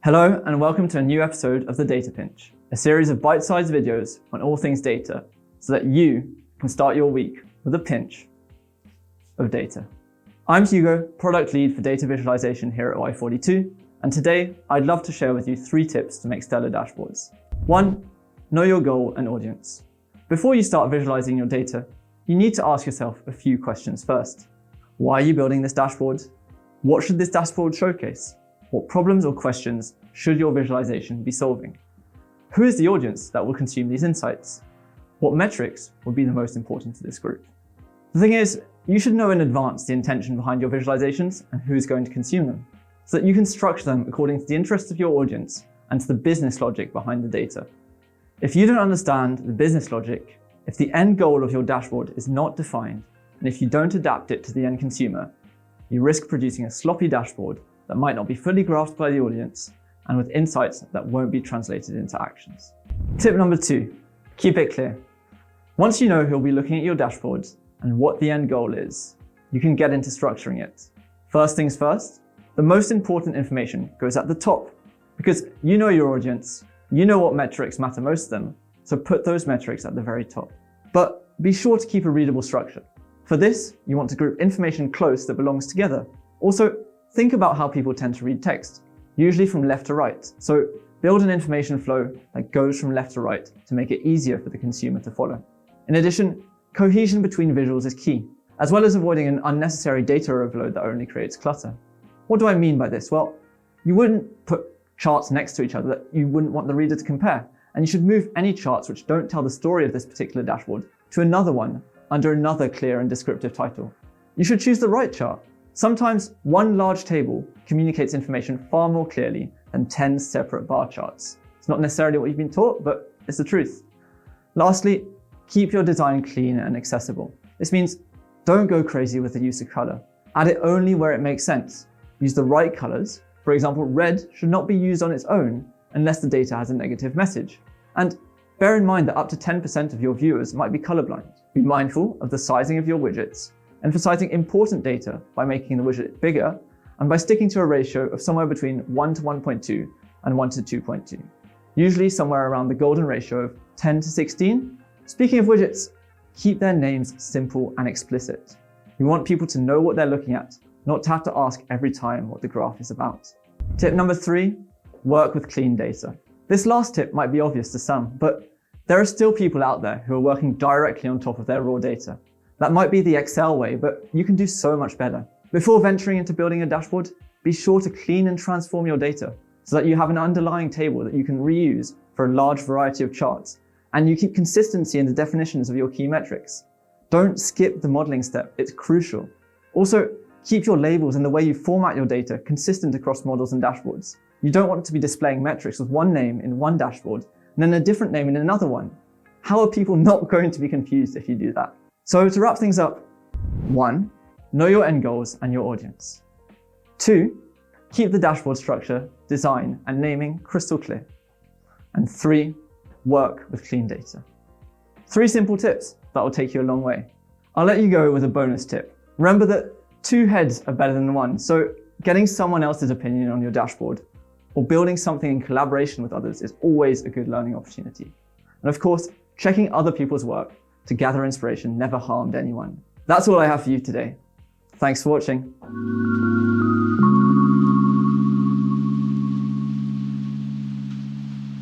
Hello and welcome to a new episode of the Data Pinch, a series of bite-sized videos on all things data so that you can start your week with a pinch of data. I'm Hugo, product lead for data visualization here at Y42, and today I'd love to share with you 3 tips to make stellar dashboards. 1. Know your goal and audience. Before you start visualizing your data, you need to ask yourself a few questions first. Why are you building this dashboard? What should this dashboard showcase? What problems or questions should your visualization be solving? Who is the audience that will consume these insights? What metrics will be the most important to this group? The thing is, you should know in advance the intention behind your visualizations and who's going to consume them, so that you can structure them according to the interests of your audience and to the business logic behind the data. If you don't understand the business logic, if the end goal of your dashboard is not defined, and if you don't adapt it to the end consumer, you risk producing a sloppy dashboard that might not be fully grasped by the audience and with insights that won't be translated into actions. Tip number 2, keep it clear. Once you know who'll be looking at your dashboard and what the end goal is, you can get into structuring it. First things first, the most important information goes at the top because you know your audience, you know what metrics matter most to them, so put those metrics at the very top. But be sure to keep a readable structure. For this, you want to group information close that belongs together. Also, think about how people tend to read text, usually from left to right. So build an information flow that goes from left to right to make it easier for the consumer to follow. In addition, cohesion between visuals is key, as well as avoiding an unnecessary data overload that only creates clutter. What do I mean by this? Well, you wouldn't put charts next to each other that you wouldn't want the reader to compare, and you should move any charts which don't tell the story of this particular dashboard to another one under another clear and descriptive title. You should choose the right chart. Sometimes one large table communicates information far more clearly than 10 separate bar charts. It's not necessarily what you've been taught, but it's the truth. Lastly, keep your design clean and accessible. This means don't go crazy with the use of color. Add it only where it makes sense. Use the right colors. For example, red should not be used on its own unless the data has a negative message. And bear in mind that up to 10% of your viewers might be colorblind. Be mindful of the sizing of your widgets, emphasizing important data by making the widget bigger and by sticking to a ratio of somewhere between 1 to 1.2 and 1 to 2.2, usually somewhere around the golden ratio of 10 to 16. Speaking of widgets, keep their names simple and explicit. You want people to know what they're looking at, not to have to ask every time what the graph is about. Tip number 3, work with clean data. This last tip might be obvious to some, but there are still people out there who are working directly on top of their raw data. That might be the Excel way, but you can do so much better. Before venturing into building a dashboard, be sure to clean and transform your data so that you have an underlying table that you can reuse for a large variety of charts, and you keep consistency in the definitions of your key metrics. Don't skip the modeling step, it's crucial. Also, keep your labels and the way you format your data consistent across models and dashboards. You don't want to be displaying metrics with one name in one dashboard and then a different name in another one. How are people not going to be confused if you do that? So to wrap things up, 1, know your end goals and your audience. 2, keep the dashboard structure, design, and naming crystal clear. And 3, work with clean data. 3 simple tips that will take you a long way. I'll let you go with a bonus tip. Remember that 2 heads are better than 1, so getting someone else's opinion on your dashboard or building something in collaboration with others is always a good learning opportunity. And of course, checking other people's work to gather inspiration never harmed anyone. That's all I have for you today. Thanks for watching.